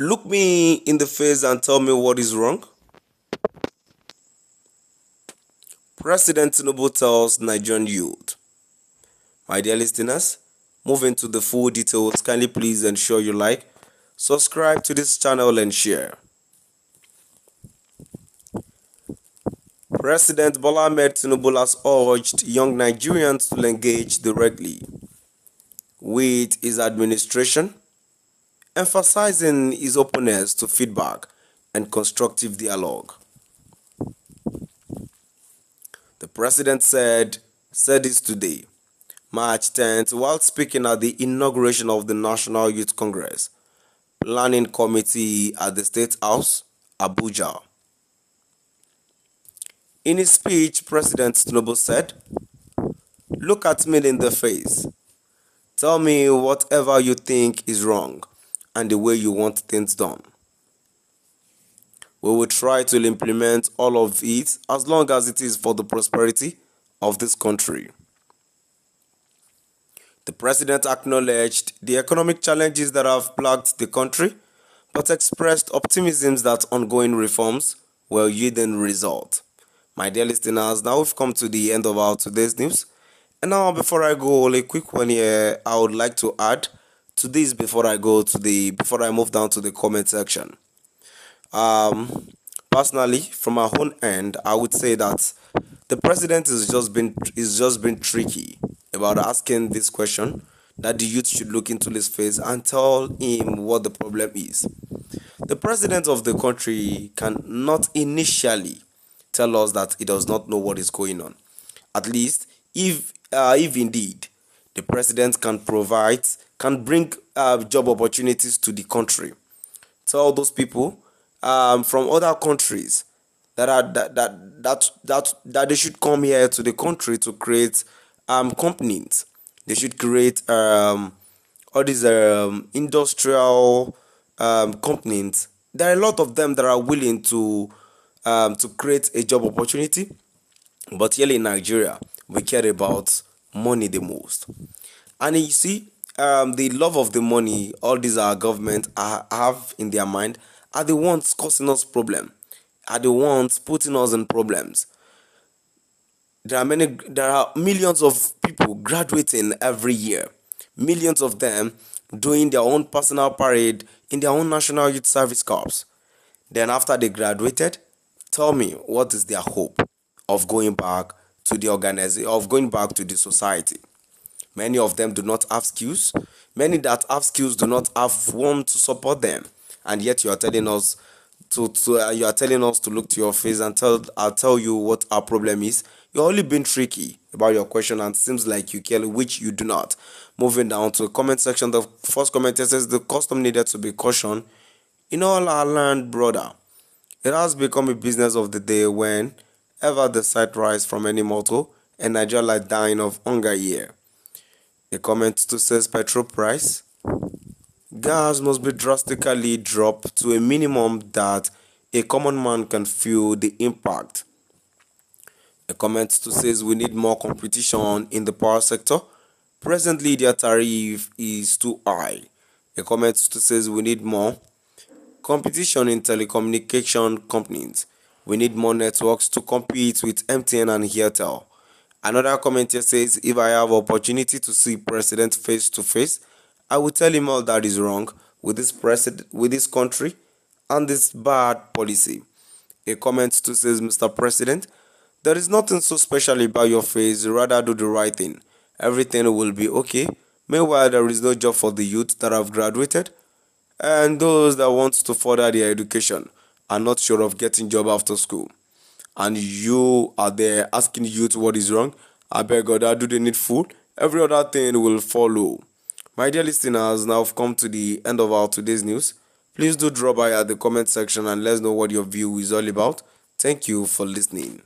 Look me in the face and tell me what is wrong. President Tinubu tells Nigerian youth. My dear listeners, moving to the full details, kindly please ensure you like, subscribe to this channel and share. President Bola Ahmed Tinubu has urged young Nigerians to engage directly with his administration, emphasizing his openness to feedback and constructive dialogue. The president said this today, March 10th, while speaking at the inauguration of the National Youth Congress Planning Committee at the State House, Abuja. In his speech, President Tinubu said, "Look at me in the face. Tell me whatever you think is wrong and the way you want things done. We will try to implement all of it as long as it is for the prosperity of this country." The president acknowledged the economic challenges that have plagued the country, but expressed optimism that ongoing reforms will yield a result. My dear listeners, now we've come to the end of our today's news. And now, before I go, a quick one here I would like to add to this before I move down to the comment section. Personally, from our own end, I would say that the president is just been tricky about asking this question, that the youth should look into his face and tell him what the problem is. The president of the country cannot initially tell us that he does not know what is going on. At least, if indeed the president can bring job opportunities to the country, tell those people from other countries that they should come here to the country to create companies. They should create all these industrial companies. There are a lot of them that are willing to create a job opportunity, but here in Nigeria, we care about money the most. And you see, the love of the money all these our government have in their mind are the ones causing us problem, are the ones putting us in problems. There are millions of people graduating every year, millions of them doing their own personal parade in their own National Youth Service Corps. Then after they graduated, tell me what is their hope of going back to the organization, of going back to the society. Many of them do not have skills. Many that have skills do not have one to support them, and yet you are telling us to look to your face and I'll tell you what our problem is. You're only being tricky about your question and seems like you care, which you do not. Moving down to the comment section, the first commenter says the custom needed to be cautioned in all our land, brother. It has become a business of the day whenever the sight rise from any mortal and Nigeria like dying of hunger here. A comment to says petrol price. Gas must be drastically dropped to a minimum that a common man can feel the impact. A comment to says we need more competition in the power sector. Presently, their tariff is too high. A comment to says we need more competition in telecommunication companies. We need more networks to compete with MTN and Airtel. Another commenter says, if I have opportunity to see President face to face, I will tell him all that is wrong with this country and this bad policy. A comment too says, Mr. President, there is nothing so special about your face, rather do the right thing. Everything will be okay. Meanwhile, there is no job for the youth that have graduated and those that want to further their education are not sure of getting job after school. And you are there asking youth what is wrong. I beg God, do they need food? Every other thing will follow. My dear listeners, now we've come to the end of our today's news. Please do drop by at the comment section and let us know what your view is all about. Thank you for listening.